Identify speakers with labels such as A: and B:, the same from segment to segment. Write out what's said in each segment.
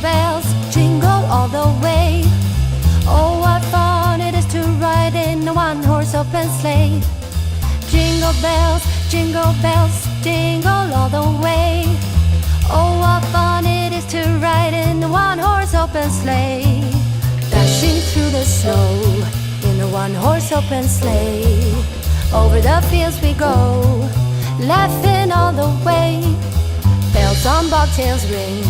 A: bells, jingle all the way. Oh, what fun it is to ride in a one-horse open sleigh. Jingle bells, jingle all the way. Oh, what fun it is to ride in a one-horse open sleigh. Dashing through the snow in a one-horse open sleigh. Over the fields we go, laughing all the way. Bells on bobtails ring,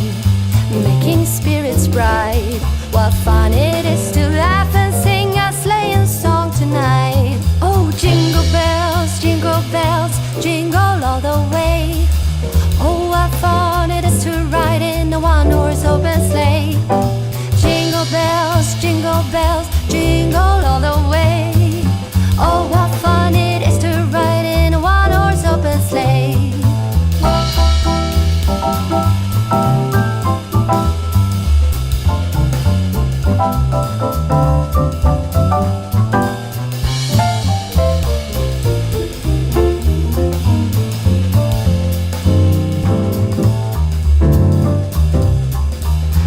A: making spirits bright. What fun it is to laugh and sing a sleighing song tonight. Oh, jingle bells, jingle all the way. Oh, what fun it is to ride in a one-horse open sleigh. Jingle bells, jingle all the way. Oh, what fun it is to ride in a one-horse open sleigh.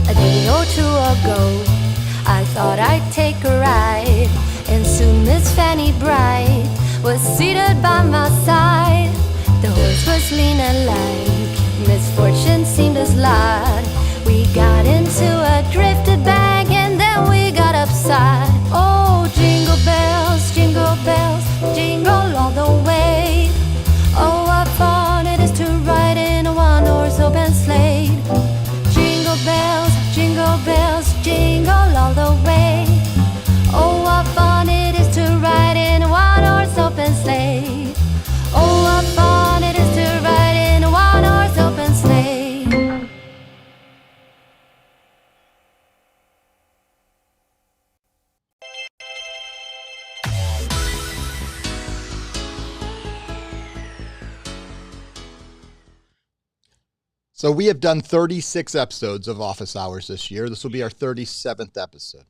A: A day or two ago, I thought I'd take a ride, and soon Miss Fanny Bright was seated by my side. The horse was lean and lank, misfortune seemed his lot. We got into a drifted bank, and then we got upside. Oh, jingle bells, jingle all the way. Oh, what fun it is to ride in a one-horse open sleigh. Jingle bells, jingle all the way. Oh, what fun it is to ride in a one-horse open sleigh. Oh, what fun it is to ride in a one-horse open sleigh.
B: So we have done 36 episodes of Office Hours this year. This will be our 37th episode.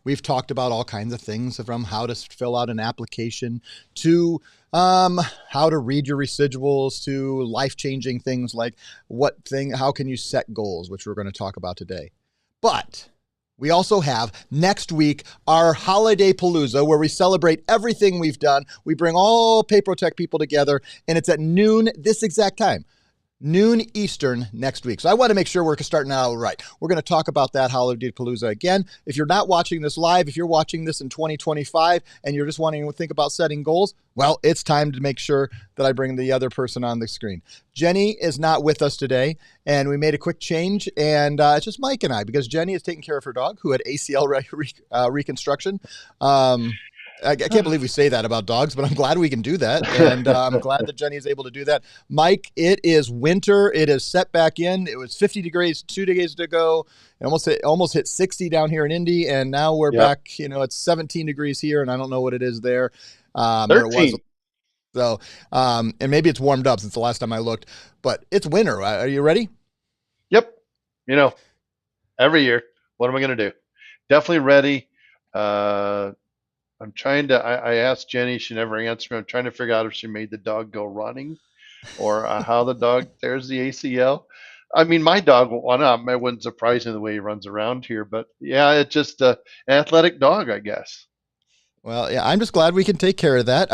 B: We've talked about all kinds of things, from how to fill out an application to how to read your residuals to life-changing things like how can you set goals, which we're going to talk about today. But we also have next week our Holiday Palooza, where we celebrate everything we've done. We bring all PayProTec people together, and it's at noon this exact time. Noon Eastern next week. So I want to make sure we're starting out right. We're going to talk about that Holiday Palooza again. If you're not watching this live, if you're watching this in 2025 and you're just wanting to think about setting goals, well, it's time to make sure that I bring the other person on the screen. Jenny is not with us today, and we made a quick change, and it's just Mike and I, because Jenny is taking care of her dog who had ACL reconstruction. I can't believe we say that about dogs, but I'm glad we can do that. And I'm glad that Jenny is able to do that. Mike, it is winter. It is set back in. It was 50 degrees 2 days ago. It almost hit 60 down here in Indy. And now we're back, it's 17 degrees here. And I don't know what it is there.
C: 13.
B: So, and maybe it's warmed up since the last time I looked, but it's winter. Are you ready?
C: Yep. Every year, what am I going to do? Definitely ready. I'm trying to, I asked Jenny, she never answered me. I'm trying to figure out if she made the dog go running or how the dog tears the ACL. I mean, my dog, it wouldn't surprise me the way he runs around here, but yeah, it's just an athletic dog, I guess.
B: Well, yeah, I'm just glad we can take care of that.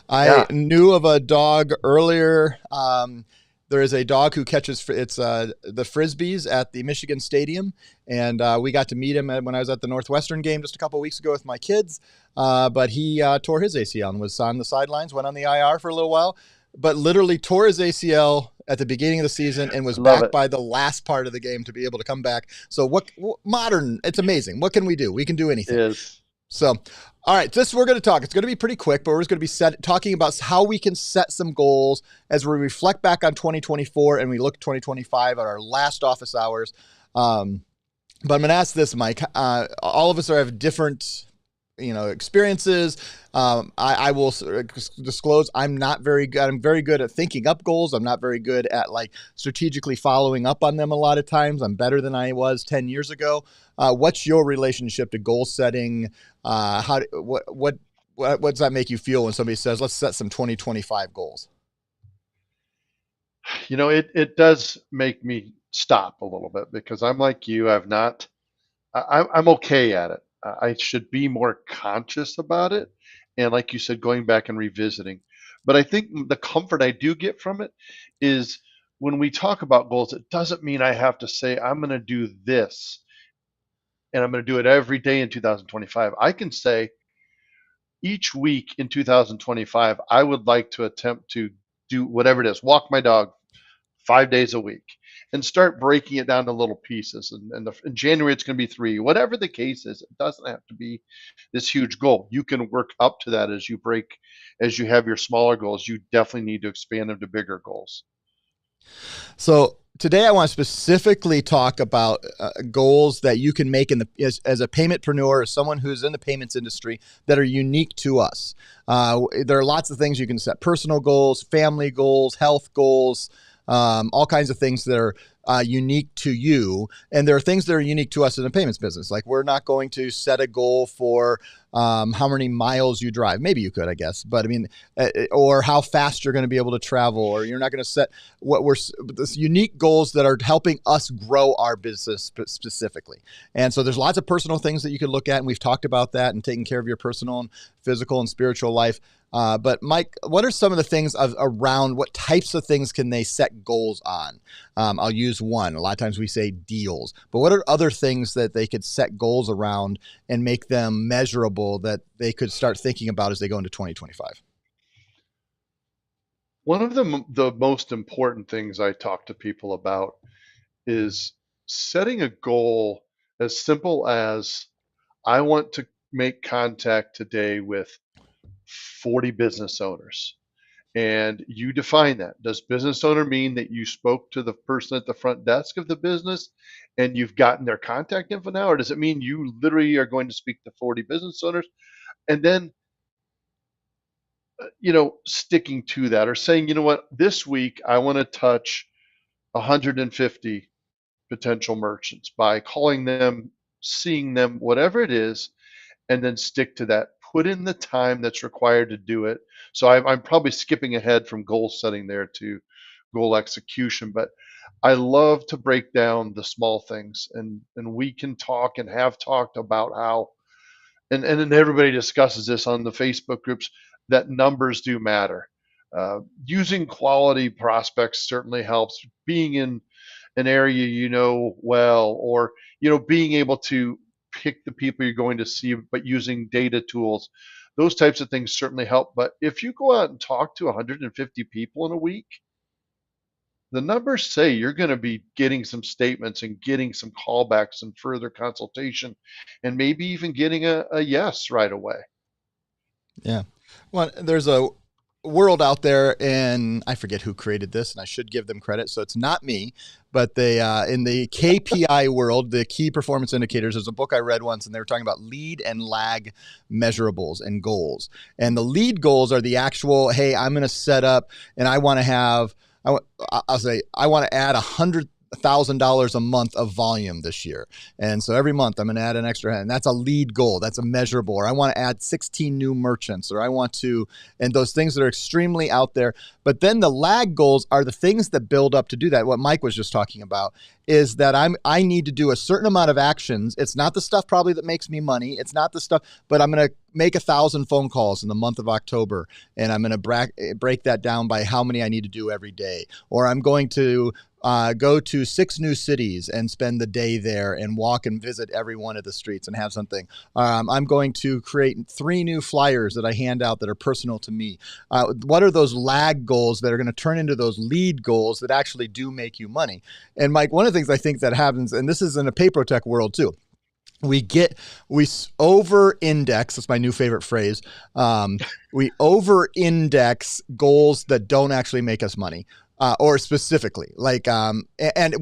B: I knew of a dog earlier. There is a dog who catches the Frisbees at the Michigan Stadium, and we got to meet him when I was at the Northwestern game just a couple of weeks ago with my kids. But he tore his ACL and was on the sidelines, went on the IR for a little while, but literally tore his ACL at the beginning of the season and was back by the last part of the game to be able to come back. So it's amazing. What can we do? We can do anything.
C: It is.
B: So, all right, we're going to talk. It's going to be pretty quick, but we're just going to be talking about how we can set some goals as we reflect back on 2024 and we look 2025 at our last office hours. But I'm going to ask this, Mike. All of us have different, experiences. I will disclose I'm not very good. I'm very good at thinking up goals. I'm not very good at strategically following up on them a lot of times. I'm better than I was 10 years ago. What's your relationship to goal setting? What does that make you feel when somebody says, let's set some 2025 goals?
C: It does make me stop a little bit because I'm like you. I've not. I'm okay at it. I should be more conscious about it, and like you said, going back and revisiting. But I think the comfort I do get from it is when we talk about goals, it doesn't mean I have to say I'm going to do this and I'm going to do it every day in 2025. I can say each week in 2025, I would like to attempt to do whatever it is, walk my dog 5 days a week, and start breaking it down to little pieces. In January, it's going to be three, whatever the case is. It doesn't have to be this huge goal. You can work up to that as you have your smaller goals. You definitely need to expand them to bigger goals.
B: So today I want to specifically talk about goals that you can make as a paymentpreneur, as someone who's in the payments industry, that are unique to us. There are lots of things you can set: personal goals, family goals, health goals, all kinds of things that are unique to you. And there are things that are unique to us in the payments business. Like, we're not going to set a goal for how many miles you drive. Maybe you could, I guess, but I mean, or how fast you're going to be able to travel, or you're not going to set this unique goals that are helping us grow our business specifically. And so there's lots of personal things that you could look at. And we've talked about that and taking care of your personal and physical and spiritual life. But Mike, what are some of the things around what types of things can they set goals on? I'll use one. A lot of times we say deals, but what are other things that they could set goals around and make them measurable that they could start thinking about as they go into 2025?
C: One of the most important things I talk to people about is setting a goal as simple as I want to make contact today with 40 business owners. And you define that. Does business owner mean that you spoke to the person at the front desk of the business and you've gotten their contact info now? Or does it mean you literally are going to speak to 40 business owners and then, sticking to that, or saying, you know what, this week I want to touch 150 potential merchants by calling them, seeing them, whatever it is, and then stick to that. Put in the time that's required to do it. So I'm probably skipping ahead from goal setting there to goal execution, but I love to break down the small things, and we can talk and have talked about how, and then everybody discusses this on the Facebook groups, that numbers do matter. Using quality prospects certainly helps. Being in an area well, or being able to pick the people you're going to see, but using data tools, those types of things certainly help. But if you go out and talk to 150 people in a week, the numbers say you're going to be getting some statements and getting some callbacks and further consultation, and maybe even getting a yes right away.
B: Yeah. Well, there's a world out there, and I forget who created this, and I should give them credit. So it's not me, but they, in the KPI world, the key performance indicators, there's a book I read once, and they were talking about lead and lag measurables and goals. And the lead goals are the actual, hey, I'm going to set up, and I want to have, I'll say, I want to add $100,000 a month of volume this year. And so every month I'm going to add an extra, and that's a lead goal. That's a measurable. Or I want to add 16 new merchants, or I want to, and those things that are extremely out there. But then the lag goals are the things that build up to do that. What Mike was just talking about is that I need to do a certain amount of actions. It's not the stuff probably that makes me money. It's not the stuff, but I'm going to make 1,000 phone calls in the month of October, and I'm going to break that down by how many I need to do every day. Or I'm going to go to 6 new cities and spend the day there and walk and visit every one of the streets and have something. I'm going to create 3 new flyers that I hand out that are personal to me. What are those lag goals that are going to turn into those lead goals that actually do make you money? And Mike, one of the things I think that happens, and this is in the PayProTec world too, we over-index, that's my new favorite phrase, we over-index goals that don't actually make us money. Or specifically, like, and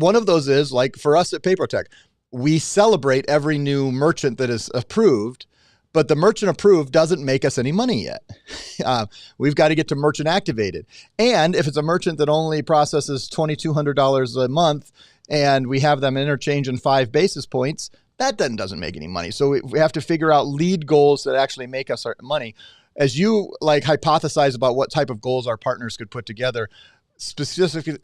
B: one of those is, like, for us at PayProTec, we celebrate every new merchant that is approved, but the merchant approved doesn't make us any money yet. We've got to get to merchant activated. And if it's a merchant that only processes $2,200 a month and we have them interchange in 5 basis points, that then doesn't make any money. So we have to figure out lead goals that actually make us our money. As you like hypothesize about what type of goals our partners could put together, specifically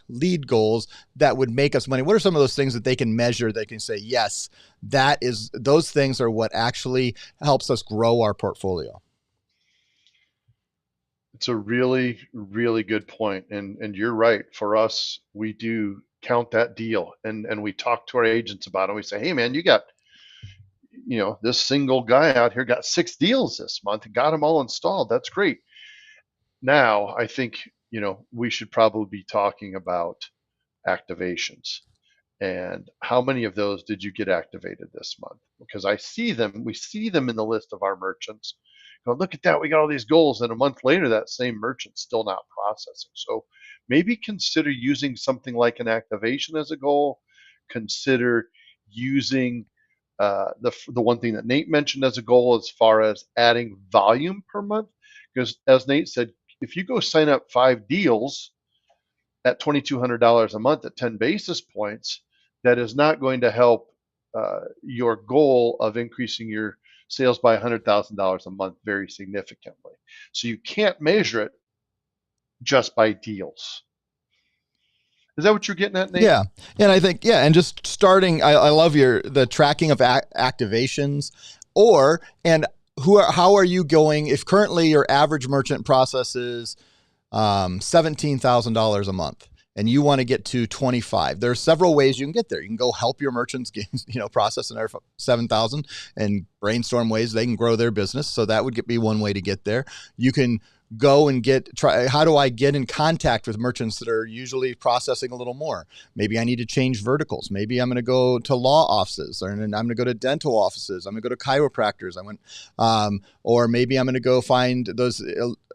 B: lead goals that would make us money? What are some of those things that they can measure? They can say, yes, those things are what actually helps us grow our portfolio.
C: It's a really, really good point. And you're right. For us, we do count that deal and we talk to our agents about it. We say, hey man, you got, this single guy out here got 6 deals this month and got them all installed. That's great. Now I think, we should probably be talking about activations. And how many of those did you get activated this month? Because we see them in the list of our merchants. Go, look at that, we got all these goals, and a month later, that same merchant's still not processing. So maybe consider using something like an activation as a goal. Consider using the one thing that Nate mentioned as a goal as far as adding volume per month. Because as Nate said, if you go sign up 5 deals at $2,200 a month at 10 basis points, that is not going to help your goal of increasing your sales by $100,000 a month very significantly. So you can't measure it just by deals. Is that what you're getting at, Nate?
B: Yeah. And I think, and just starting, I love the tracking of activations how are you going if currently your average merchant processes $17,000 a month and you want to get to 25. There are several ways you can get there. You can go help your merchants get, process another 7,000 and brainstorm ways they can grow their business. So that would be one way to get there. You can go and how do I get in contact with merchants that are usually processing a little more? Maybe I need to change verticals. Maybe I'm going to go to law offices, or I'm going to go to dental offices. I'm going to go to chiropractors. Or maybe I'm going to go find those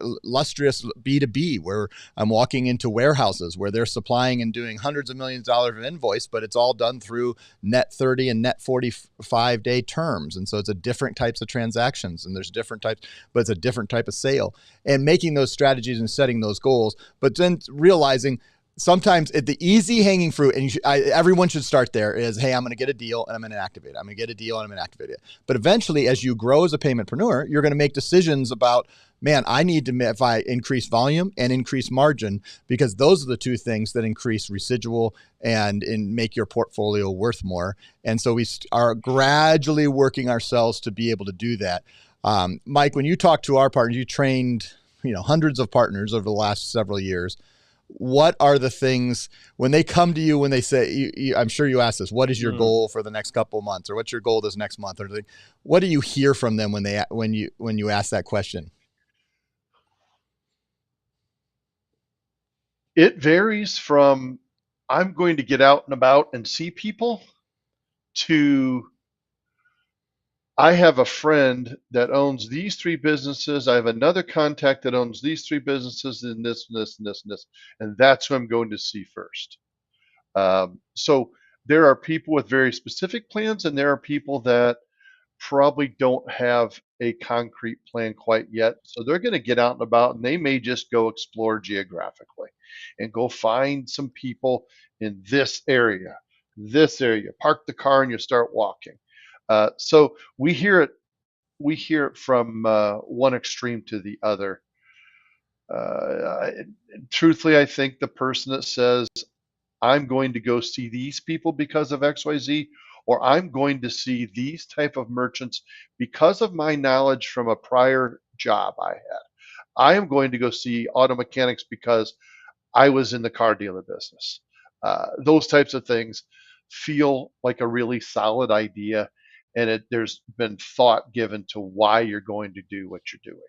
B: illustrious B2B where I'm walking into warehouses where they're supplying and doing hundreds of millions of dollars of invoice, but it's all done through net 30 and net 45 day terms. And so it's a different types of transactions, and there's different types, but it's a different type of sale. And making those strategies and setting those goals, but then realizing sometimes the easy hanging fruit, and everyone should start there, is, hey, I'm going to get a deal and I'm going to activate it. I'm going to get a deal and I'm going to activate it. But eventually, as you grow as a paymentpreneur, you're going to make decisions about, man, I need to, if I increase volume and increase margin, because those are the two things that increase residual and make your portfolio worth more. And so we are gradually working ourselves to be able to do that. Mike, when you talk to our partners, you trained hundreds of partners over the last several years. What are the things when they come to you, when they say, I'm sure you ask this, what is your goal for the next couple of months, or what's your goal this next month? Or what do you hear from them when you ask that question?
C: It varies from, I'm going to get out and about and see people, to, I have a friend that owns these 3 businesses. I have another contact that owns these 3 businesses, and this, and this, and this, and this. And that's who I'm going to see first. So there are people with very specific plans, and there are people that probably don't have a concrete plan quite yet. So they're going to get out and about, and they may just go explore geographically and go find some people in this area, park the car and you start walking. So we hear it from one extreme to the other. Truthfully, I think the person that says, I'm going to go see these people because of XYZ, or I'm going to see these type of merchants because of my knowledge from a prior job I had. I am going to go see auto mechanics because I was in the car dealer business. Those types of things feel like a really solid idea, and there's been thought given to why you're going to do what you're doing.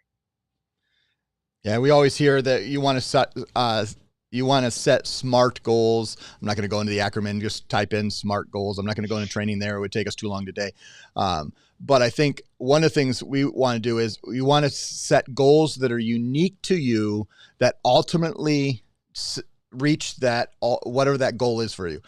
B: Yeah, we always hear that you want to set SMART goals. I'm not going to go into the acronym, just type in SMART goals. I'm not going to go into training there. It would take us too long today. But I think one of the things we want to do is we want to set goals that are unique to you that ultimately reach whatever that goal is for you.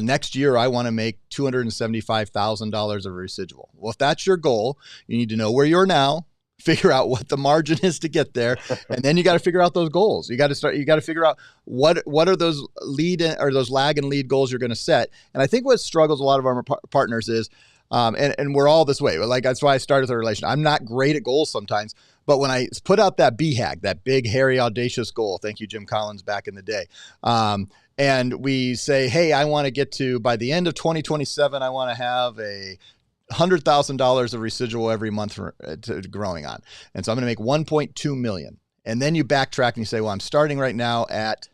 B: Next year, I want to make $275,000 of residual. Well, if that's your goal, you need to know where you're now, figure out what the margin is to get there, and then you got to figure out those goals. You got to figure out what are those those lag and lead goals you're going to set. And I think what struggles a lot of our partners is And we're all this way. Like, that's why I started the relation. I'm not great at goals sometimes, but when I put out that BHAG, that big, hairy, audacious goal, thank you, Jim Collins, back in the day. And we say, hey, I want to get to, by the end of 2027, I want to have $100,000 of residual every month growing on. And so I'm going to make 1.2 million. And then you backtrack and you say, well, I'm starting right now at,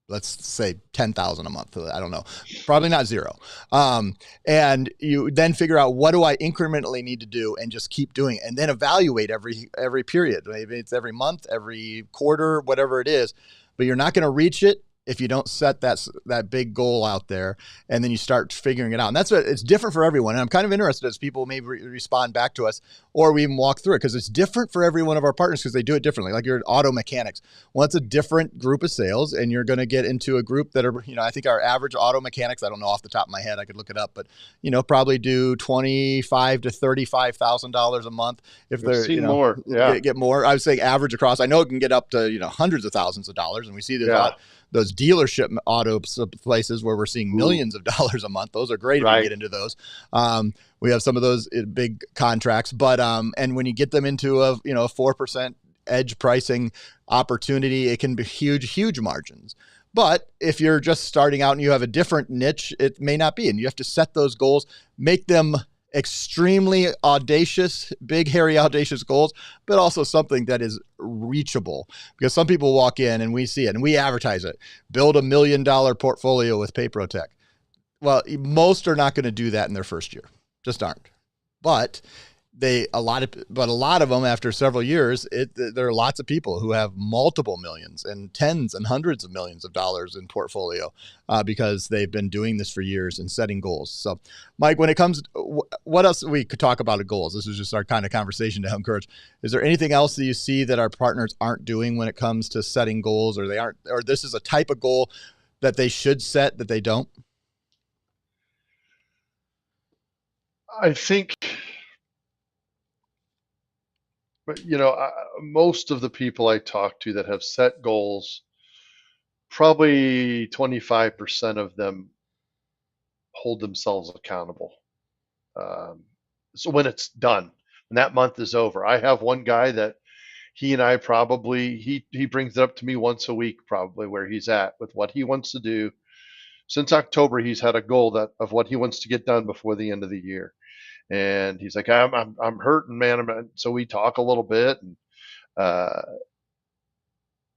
B: let's say 10,000 a month. I don't know, probably not zero. And you then figure out, what do I incrementally need to do, and just keep doing it, and then evaluate every period. Maybe it's every month, every quarter, whatever it is, but you're not going to reach it if you don't set that big goal out there, and then you start figuring it out. And that's what it's different for everyone. And I'm kind of interested as people maybe respond back to us, or we even walk through it, because it's different for every one of our partners, because they do it differently. Like your auto mechanics. Well, it's a different group of sales, and you're going to get into a group that are, I think our average auto mechanics, I don't know off the top of my head, I could look it up, but probably do $25,000 to $35,000 a month. If they're
C: more,
B: get more. I would say average across. I know it can get up to hundreds of thousands of dollars, and we see this those dealership auto places where we're seeing millions of dollars a month. Those are great if you get into those. We have some of those big contracts, but and when you get them into a 4% edge pricing opportunity, it can be huge margins. But if you're just starting out and you have a different niche, it may not be. And you have to set those goals, make them extremely audacious, big, hairy, audacious goals, but also something that is reachable, because some people walk in and we see it and we advertise it, build $1 million portfolio with PayProTec. Well, most are not going to do that in their first year, just aren't. But a lot of them, after several years, there are lots of people who have multiple millions and tens and hundreds of millions of dollars in portfolio because they've been doing this for years and setting goals. So, Mike, when it comes to what else we could talk about at goals, this is just our kind of conversation to encourage. Is there anything else that you see that our partners aren't doing when it comes to setting goals, or this is a type of goal that they should set that they don't?
C: I think, but most of the people I talk to that have set goals, probably 25% of them hold themselves accountable. So when it's done, and that month is over, I have one guy that he and I probably, he brings it up to me once a week, probably, where he's at with what he wants to do. Since October, he's had a goal of what he wants to get done before the end of the year. And he's like, I'm hurting, man. So we talk a little bit, and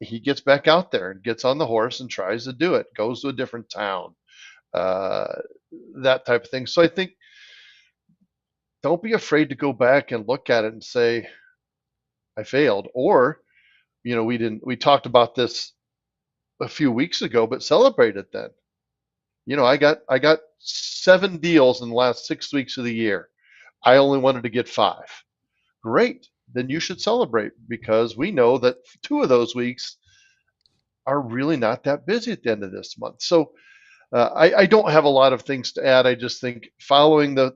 C: he gets back out there and gets on the horse and tries to do it, goes to a different town, that type of thing. So I think, don't be afraid to go back and look at it and say, I failed. Or, we talked about this a few weeks ago, but celebrate it then. I got 7 deals in the last 6 weeks of the year. I only wanted to get 5. Great. Then you should celebrate, because we know that 2 of those weeks are really not that busy at the end of this month. So I don't have a lot of things to add. I just think following the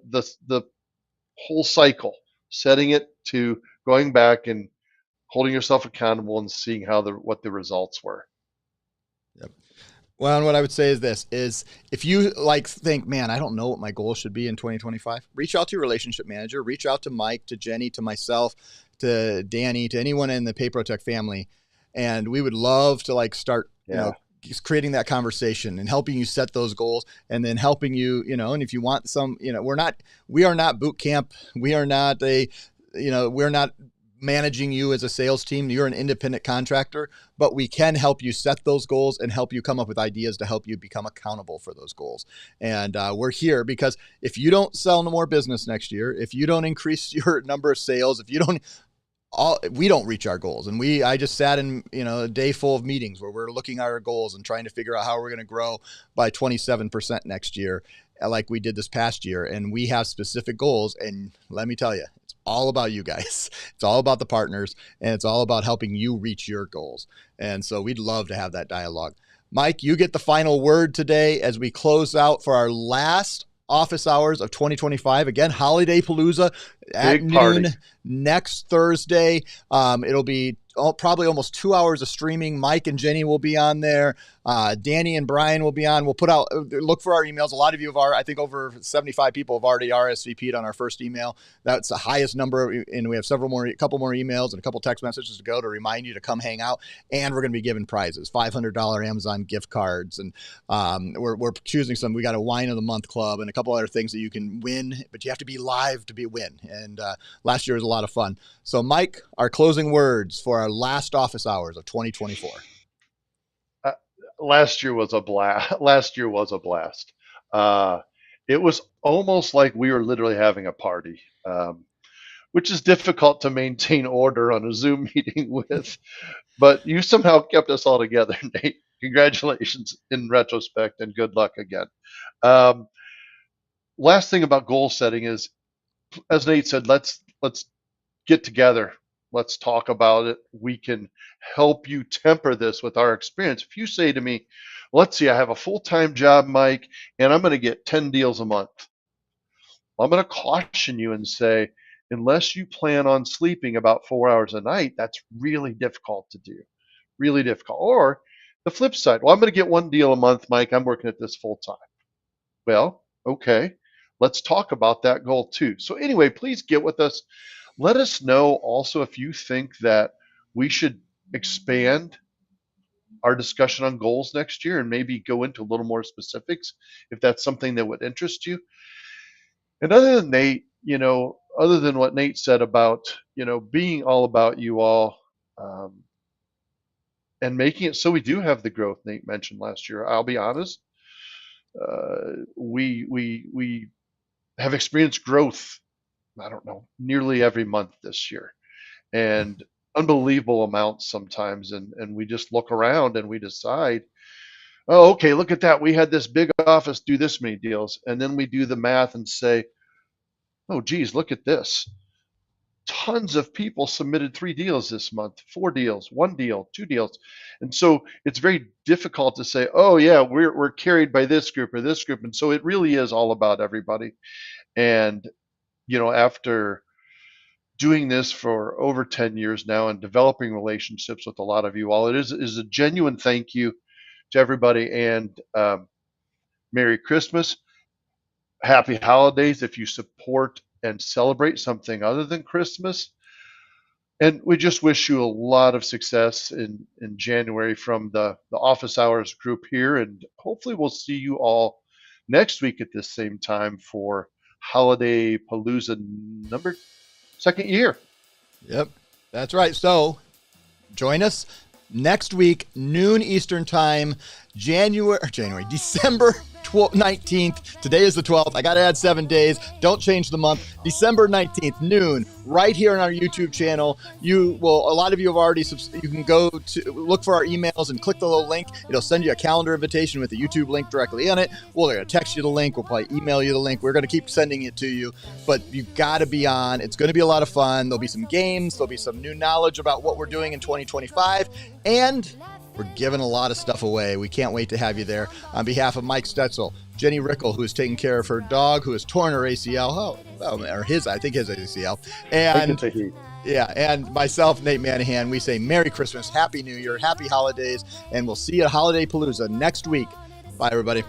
C: whole cycle, setting it to going back and holding yourself accountable and seeing what the results were.
B: Yep. Well, and what I would say is this, is if you think, man, I don't know what my goal should be in 2025, reach out to your relationship manager, reach out to Mike, to Jenny, to myself, to Danny, to anyone in the PayProTec family. And we would love to start, creating that conversation and helping you set those goals, and then helping you, and if you want some, we are not boot camp. We are not we're not managing you as a sales team. You're an independent contractor, but we can help you set those goals and help you come up with ideas to help you become accountable for those goals. And we're here because if you don't sell no more business next year, if you don't increase your number of sales, if you don't, we don't reach our goals. And I just sat in, a day full of meetings where we're looking at our goals and trying to figure out how we're going to grow by 27% next year, like we did this past year. And we have specific goals. And let me tell you, it's all about you guys. It's all about the partners, and it's all about helping you reach your goals. And so we'd love to have that dialogue. Mike, you get the final word today as we close out for our last office hours of 2025. Again, Holiday Palooza at noon next Thursday. It'll be probably almost 2 hours of streaming. Mike and Jenny will be on there. Danny and Brian will be on. We'll put out, look for our emails. A lot of you have I think over 75 people have already RSVP'd on our first email. That's the highest number. And we have a couple more emails and a couple text messages to go to remind you to come hang out. And we're going to be giving prizes, $500 Amazon gift cards. And we're choosing some. We got a wine of the month club and a couple other things that you can win, but you have to be live to win. And last year was a lot of fun. So Mike, our closing words for our last office hours of 2024.
C: Last year was a blast. It was almost like we were literally having a party, which is difficult to maintain order on a Zoom meeting with. But you somehow kept us all together, Nate. Congratulations in retrospect, and good luck again. Last thing about goal setting is, as Nate said, let's get together. Let's talk about it. We can help you temper this with our experience. If you say to me, let's see, I have a full-time job, Mike, and I'm going to get 10 deals a month. I'm going to caution you and say, unless you plan on sleeping about 4 hours a night, that's really difficult to do. Really difficult. Or the flip side, well, I'm going to get 1 deal a month, Mike. I'm working at this full-time. Well, okay. Let's talk about that goal too. So anyway, please get with us. Let us know also if you think that we should expand our discussion on goals next year and maybe go into a little more specifics if that's something that would interest you. And other than Nate, other than what Nate said about, being all about you all, and making it so we do have the growth Nate mentioned last year. I'll be honest, we have experienced growth, I don't know, nearly every month this year, and unbelievable amounts sometimes. And we just look around and we decide, oh, okay, look at that. We had this big office do this many deals. And then we do the math and say, oh, geez, look at this. Tons of people submitted 3 deals this month, 4 deals, 1 deal, 2 deals. And so it's very difficult to say, oh, yeah, we're carried by this group or this group. And so it really is all about everybody. And after doing this for over 10 years now and developing relationships with a lot of you all, it is a genuine thank you to everybody, and Merry Christmas, Happy Holidays if you support and celebrate something other than Christmas. And we just wish you a lot of success in January from the Office Hours group here, and hopefully we'll see you all next week at this same time for Holiday Palooza second year.
B: Yep, that's right. So join us next week, noon Eastern time, December 19th. Today is the 12th. I got to add 7 days. Don't change the month. December 19th, noon, right here on our YouTube channel. A lot of you have already, you can go to look for our emails and click the little link. It'll send you a calendar invitation with the YouTube link directly on it. We're going to text you the link. We'll probably email you the link. We're going to keep sending it to you, but you've got to be on. It's going to be a lot of fun. There'll be some games. There'll be some new knowledge about what we're doing in 2025. And we're giving a lot of stuff away. We can't wait to have you there. On behalf of Mike Stetzel, Jenny Rickle, who is taking care of her dog, who has torn her ACL, I think his ACL, and myself, Nate Manahan, we say Merry Christmas, Happy New Year, Happy Holidays, and we'll see you at Holiday Palooza next week. Bye, everybody.